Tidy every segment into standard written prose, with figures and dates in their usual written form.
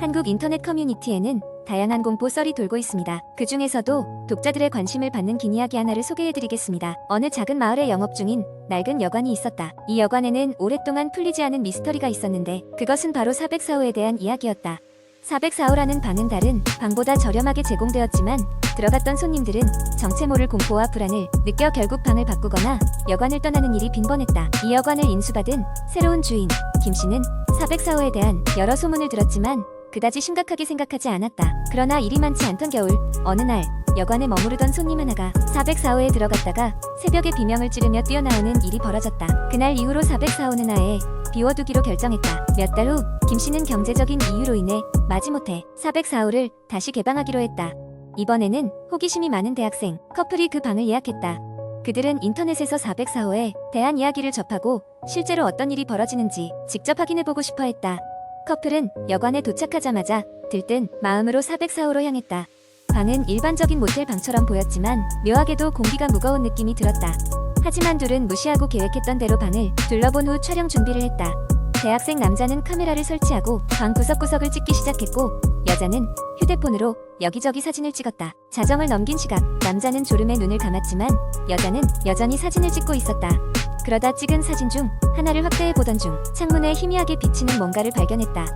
한국 인터넷 커뮤니티에는 다양한 공포 썰이 돌고 있습니다. 그 중에서도 독자들의 관심을 받는 긴 이야기 하나를 소개해드리겠습니다. 어느 작은 마을에 영업 중인 낡은 여관이 있었다. 이 여관에는 오랫동안 풀리지 않은 미스터리가 있었는데 그것은 바로 404호에 대한 이야기였다. 404호라는 방은 다른 방보다 저렴하게 제공되었지만 들어갔던 손님들은 정체 모를 공포와 불안을 느껴 결국 방을 바꾸거나 여관을 떠나는 일이 빈번했다. 이 여관을 인수받은 새로운 주인 김씨는 404호에 대한 여러 소문을 들었지만 그다지 심각하게 생각하지 않았다. 그러나 일이 많지 않던 겨울 어느 날 여관에 머무르던 손님 하나가 404호에 들어갔다가 새벽에 비명을 지르며 뛰어나오는 일이 벌어졌다. 그날 이후로 404호는 아예 비워두기로 결정했다. 몇 달 후 김씨는 경제적인 이유로 인해 마지못해 404호를 다시 개방하기로 했다. 이번에는 호기심이 많은 대학생 커플이 그 방을 예약했다. 그들은 인터넷에서 404호에 대한 이야기를 접하고 실제로 어떤 일이 벌어지는지 직접 확인해보고 싶어 했다. 커플은 여관에 도착하자마자 들뜬 마음으로 404호로 향했다. 방은 일반적인 모텔 방처럼 보였지만 묘하게도 공기가 무거운 느낌이 들었다. 하지만 둘은 무시하고 계획했던 대로 방을 둘러본 후 촬영 준비를 했다. 대학생 남자는 카메라를 설치하고 방 구석구석을 찍기 시작했고 여자는 휴대폰으로 여기저기 사진을 찍었다. 자정을 넘긴 시각 남자는 졸음에 눈을 감았지만 여자는 여전히 사진을 찍고 있었다. 그러다 찍은 사진 중 하나를 확대해보던 중 창문에 희미하게 비치는 뭔가를 발견했다.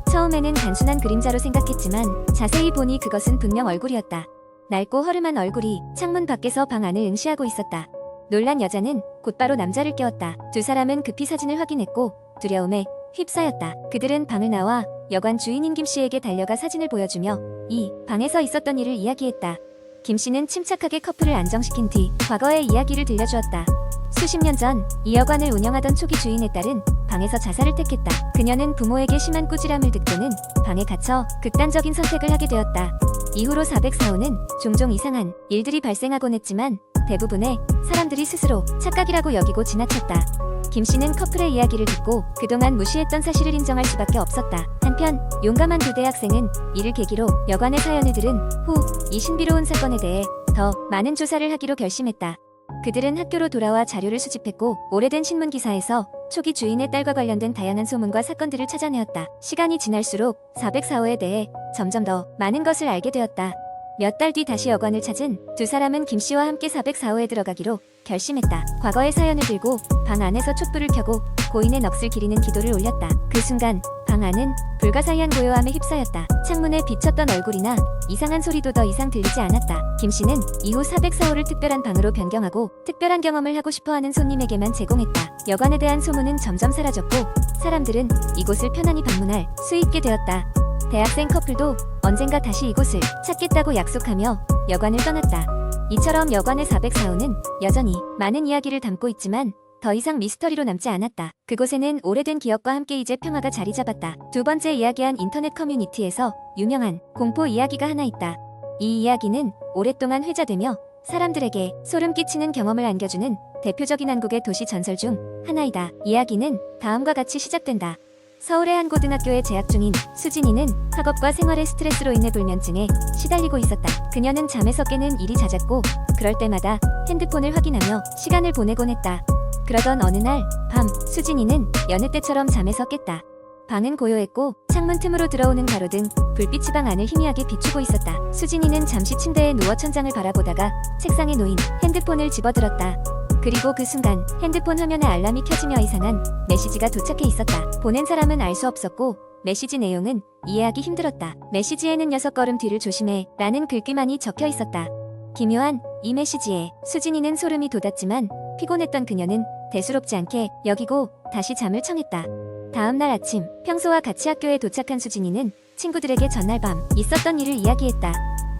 처음에는 단순한 그림자로 생각했지만 자세히 보니 그것은 분명 얼굴이었다. 낡고 허름한 얼굴이 창문 밖에서 방 안을 응시하고 있었다. 놀란 여자는 곧바로 남자를 깨웠다. 두 사람은 급히 사진을 확인했고 두려움에 휩싸였다. 그들은 방을 나와 여관 주인인 김씨에게 달려가 사진을 보여주며 이 방에서 있었던 일을 이야기했다. 김씨는 침착하게 커플을 안정시킨 뒤 과거의 이야기를 들려주었다. 수십 년 전 이 여관을 운영하던 초기 주인의 딸은 방에서 자살을 택했다. 그녀는 부모에게 심한 꾸지람을 듣고는 방에 갇혀 극단적인 선택을 하게 되었다. 이후로 404호는 종종 이상한 일들이 발생하곤 했지만 대부분의 사람들이 스스로 착각이라고 여기고 지나쳤다. 김씨는 커플의 이야기를 듣고 그동안 무시했던 사실을 인정할 수밖에 없었다. 한편 용감한 두 대학생은 이를 계기로 여관의 사연을 들은 후 이 신비로운 사건에 대해 더 많은 조사를 하기로 결심했다. 그들은 학교로 돌아와 자료를 수집했고 오래된 신문 기사에서 초기 주인의 딸과 관련된 다양한 소문과 사건들을 찾아내었다. 시간이 지날수록 404호에 대해 점점 더 많은 것을 알게 되었다. 몇 달 뒤 다시 여관을 찾은 두 사람은 김씨와 함께 404호에 들어가기로 결심했다. 과거의 사연을 들고 방 안에서 촛불을 켜고 고인의 넋을 기리는 기도를 올렸다. 그 순간 방 안은 불가사의한 고요함에 휩싸였다. 창문에 비쳤던 얼굴이나 이상한 소리도 더 이상 들리지 않았다. 김씨는 이후 404호를 특별한 방으로 변경하고 특별한 경험을 하고 싶어하는 손님에게만 제공했다. 여관에 대한 소문은 점점 사라졌고 사람들은 이곳을 편안히 방문할 수 있게 되었다. 대학생 커플도 언젠가 다시 이곳을 찾겠다고 약속하며 여관을 떠났다. 이처럼 여관의 404호는 여전히 많은 이야기를 담고 있지만 더 이상 미스터리로 남지 않았다. 그곳에는 오래된 기억과 함께 이제 평화가 자리 잡았다. 두 번째 이야기한 인터넷 커뮤니티에서 유명한 공포 이야기가 하나 있다. 이 이야기는 오랫동안 회자되며 사람들에게 소름 끼치는 경험을 안겨주는 대표적인 한국의 도시 전설 중 하나이다. 이야기는 다음과 같이 시작된다. 서울의 한 고등학교에 재학 중인 수진이는 학업과 생활의 스트레스로 인해 불면증에 시달리고 있었다. 그녀는 잠에서 깨는 일이 잦았고 그럴 때마다 핸드폰을 확인하며 시간을 보내곤 했다. 그러던 어느 날 밤 수진이는 여느 때처럼 잠에서 깼다. 방은 고요했고 창문 틈으로 들어오는 가로등 불빛이 방 안을 희미하게 비추고 있었다. 수진이는 잠시 침대에 누워 천장을 바라보다가 책상에 놓인 핸드폰을 집어들었다. 그리고 그 순간 핸드폰 화면에 알람이 켜지며 이상한 메시지가 도착해 있었다. 보낸 사람은 알 수 없었고 메시지 내용은 이해하기 힘들었다. 메시지에는 6걸음 뒤를 조심해 라는 글귀만이 적혀 있었다. 기묘한 이 메시지에 수진이는 소름이 돋았지만 피곤했던 그녀는 대수롭지 않게 여기고 다시 잠을 청했다. 다음날 아침 평소와 같이 학교에 도착한 수진이는 친구들에게 전날 밤 있었던 일을 이야기했다.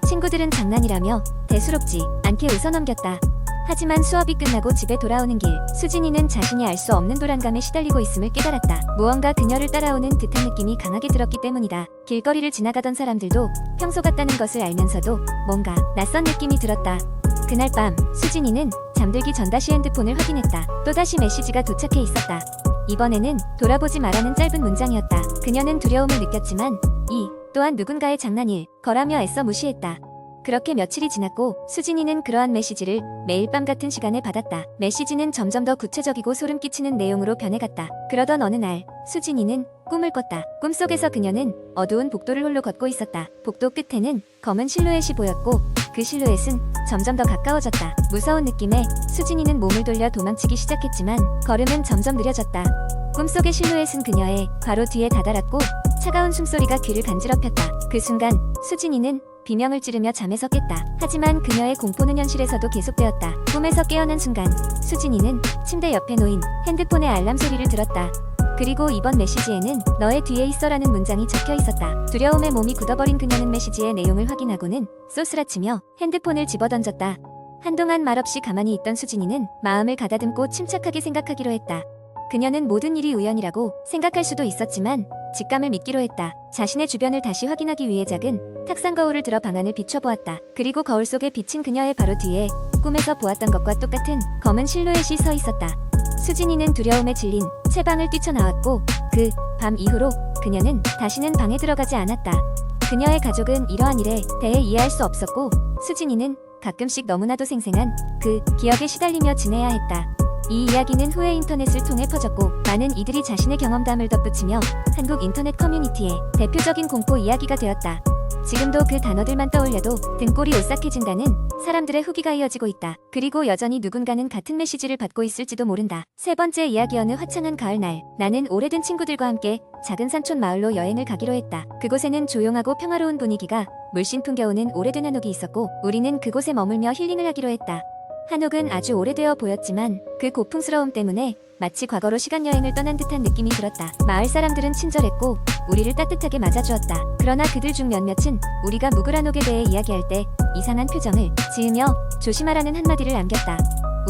친구들은 장난이라며 대수롭지 않게 웃어넘겼다. 하지만 수업이 끝나고 집에 돌아오는 길 수진이는 자신이 알 수 없는 불안감에 시달리고 있음을 깨달았다. 무언가 그녀를 따라오는 듯한 느낌이 강하게 들었기 때문이다. 길거리를 지나가던 사람들도 평소 같다는 것을 알면서도 뭔가 낯선 느낌이 들었다. 그날 밤 수진이는 잠들기 전 다시 핸드폰을 확인했다. 또다시 메시지가 도착해 있었다. 이번에는 돌아보지 말라는 짧은 문장이었다. 그녀는 두려움을 느꼈지만 이 또한 누군가의 장난일 거라며 애써 무시했다. 그렇게 며칠이 지났고 수진이는 그러한 메시지를 매일 밤 같은 시간에 받았다. 메시지는 점점 더 구체적이고 소름 끼치는 내용으로 변해갔다. 그러던 어느 날 수진이는 꿈을 꿨다. 꿈속에서 그녀는 어두운 복도를 홀로 걷고 있었다. 복도 끝에는 검은 실루엣이 보였고 그 실루엣은 점점 더 가까워졌다. 무서운 느낌에 수진이는 몸을 돌려 도망치기 시작했지만 걸음은 점점 느려졌다. 꿈속의 실루엣은 그녀의 바로 뒤에 다다랐고 차가운 숨소리가 귀를 간지럽혔다. 그 순간 수진이는 비명을 지르며 잠에서 깼다. 하지만 그녀의 공포는 현실에서도 계속되었다. 꿈에서 깨어난 순간 수진이는 침대 옆에 놓인 핸드폰의 알람 소리를 들었다. 그리고 이번 메시지에는 너의 뒤에 있어라는 문장이 적혀 있었다. 두려움에 몸이 굳어버린 그녀는 메시지의 내용을 확인하고는 쏘스라치며 핸드폰을 집어던졌다. 한동안 말없이 가만히 있던 수진이는 마음을 가다듬고 침착하게 생각하기로 했다. 그녀는 모든 일이 우연이라고 생각할 수도 있었지만 직감을 믿기로 했다. 자신의 주변을 다시 확인하기 위해 작은 탁상 거울을 들어 방안을 비춰보았다. 그리고 거울 속에 비친 그녀의 바로 뒤에 꿈에서 보았던 것과 똑같은 검은 실루엣이 서 있었다. 수진이는 두려움에 질린 채 방을 뛰쳐나왔고 그 밤 이후로 그녀는 다시는 방에 들어가지 않았다. 그녀의 가족은 이러한 일에 대해 이해할 수 없었고 수진이는 가끔씩 너무나도 생생한 그 기억에 시달리며 지내야 했다. 이 이야기는 후에 인터넷을 통해 퍼졌고 많은 이들이 자신의 경험담을 덧붙이며 한국 인터넷 커뮤니티의 대표적인 공포 이야기가 되었다. 지금도 그 단어들만 떠올려도 등골이 오싹해진다는 사람들의 후기가 이어지고 있다. 그리고 여전히 누군가는 같은 메시지를 받고 있을지도 모른다. 세 번째 이야기. 어느 화창한 가을날 나는 오래된 친구들과 함께 작은 산촌 마을로 여행을 가기로 했다. 그곳에는 조용하고 평화로운 분위기가 물씬 풍겨오는 오래된 한옥이 있었고 우리는 그곳에 머물며 힐링을 하기로 했다. 한옥은 아주 오래되어 보였지만 그 고풍스러움 때문에 마치 과거로 시간여행을 떠난 듯한 느낌이 들었다. 마을 사람들은 친절했고 우리를 따뜻하게 맞아주었다. 그러나 그들 중 몇몇은 우리가 묵을 한옥에 대해 이야기할 때 이상한 표정을 지으며 조심하라는 한마디를 남겼다.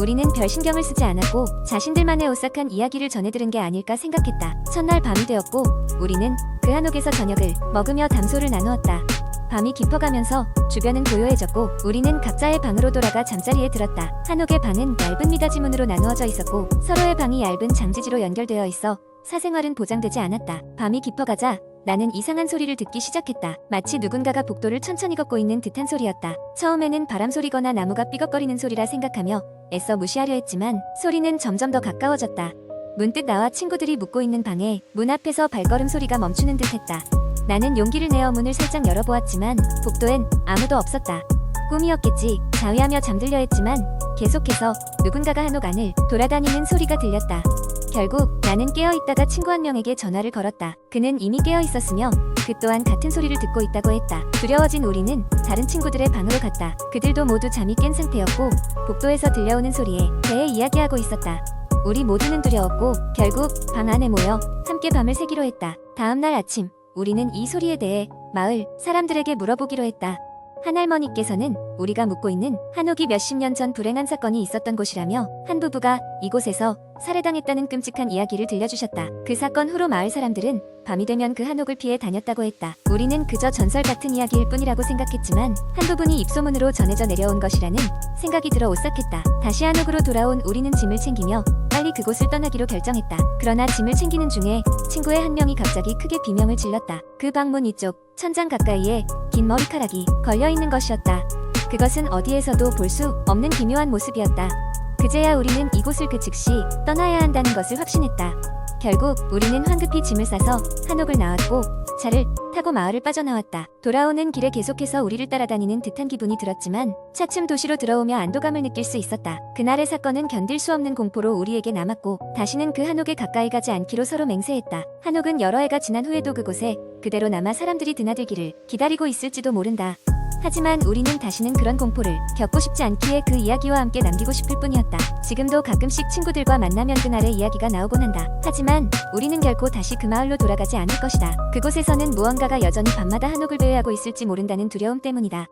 우리는 별 신경을 쓰지 않았고 자신들만의 오싹한 이야기를 전해들은 게 아닐까 생각했다. 첫날 밤이 되었고 우리는 그 한옥에서 저녁을 먹으며 담소를 나누었다. 밤이 깊어가면서 주변은 고요해졌고 우리는 각자의 방으로 돌아가 잠자리에 들었다. 한옥의 방은 얇은 미닫이 문으로 나누어져 있었고 서로의 방이 얇은 장지지로 연결되어 있어 사생활은 보장되지 않았다. 밤이 깊어가자 나는 이상한 소리를 듣기 시작했다. 마치 누군가가 복도를 천천히 걷고 있는 듯한 소리였다. 처음에는 바람 소리거나 나무가 삐걱거리는 소리라 생각하며 애써 무시하려 했지만 소리는 점점 더 가까워졌다. 문득 나와 친구들이 묵고 있는 방에 문 앞에서 발걸음 소리가 멈추는 듯했다. 나는 용기를 내어 문을 살짝 열어보았지만 복도엔 아무도 없었다. 꿈이었겠지 자위하며 잠들려 했지만 계속해서 누군가가 한옥 안을 돌아다니는 소리가 들렸다. 결국 나는 깨어있다가 친구 한 명에게 전화를 걸었다. 그는 이미 깨어있었으며 그 또한 같은 소리를 듣고 있다고 했다. 두려워진 우리는 다른 친구들의 방으로 갔다. 그들도 모두 잠이 깬 상태였고 복도에서 들려오는 소리에 대해 이야기하고 있었다. 우리 모두는 두려웠고 결국 방 안에 모여 함께 밤을 새기로 했다. 다음날 아침 우리는 이 소리에 대해 마을 사람들에게 물어보기로 했다. 한 할머니께서는 우리가 묵고 있는 한옥이 몇십 년 전 불행한 사건이 있었던 곳이라며 한 부부가 이곳에서 살해당했다는 끔찍한 이야기를 들려주셨다. 그 사건 후로 마을 사람들은 밤이 되면 그 한옥을 피해 다녔다고 했다. 우리는 그저 전설 같은 이야기일 뿐이라고 생각했지만 한 부분이 입소문으로 전해져 내려온 것이라는 생각이 들어 오싹했다. 다시 한옥으로 돌아온 우리는 짐을 챙기며 빨리 그곳을 떠나기로 결정했다. 그러나 짐을 챙기는 중에 친구의 한 명이 갑자기 크게 비명을 질렀다. 그 방문 위쪽 천장 가까이에 긴 머리카락이 걸려있는 것이었다. 그것은 어디에서도 볼 수 없는 기묘한 모습이었다. 그제야 우리는 이곳을 그 즉시 떠나야 한다는 것을 확신했다. 결국 우리는 황급히 짐을 싸서 한옥을 나왔고 차를 타고 마을을 빠져나왔다. 돌아오는 길에 계속해서 우리를 따라다니는 듯한 기분이 들었지만 차츰 도시로 들어오며 안도감을 느낄 수 있었다. 그날의 사건은 견딜 수 없는 공포로 우리에게 남았고 다시는 그 한옥에 가까이 가지 않기로 서로 맹세했다. 한옥은 여러 해가 지난 후에도 그곳에 그대로 남아 사람들이 드나들기를 기다리고 있을지도 모른다. 하지만 우리는 다시는 그런 공포를 겪고 싶지 않기에 그 이야기와 함께 남기고 싶을 뿐이었다. 지금도 가끔씩 친구들과 만나면 그날의 이야기가 나오곤 한다. 하지만 우리는 결코 다시 그 마을로 돌아가지 않을 것이다. 그곳에서는 무언가가 여전히 밤마다 한옥을 배회하고 있을지 모른다는 두려움 때문이다.